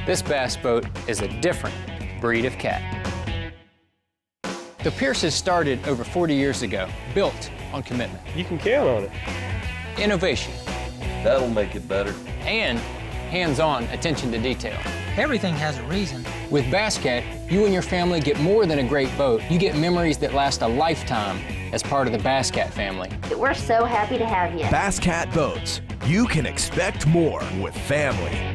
This bass boat is a different breed of cat. The Pierces started over 40 years ago, built on commitment. You can count on it. Innovation. That'll make it better. And hands-on attention to detail. Everything has a reason. With Bass Cat, you and your family get more than a great boat. You get memories that last a lifetime as part of the Bass Cat family. We're so happy to have you. Bass Cat Boats. You can expect more with family.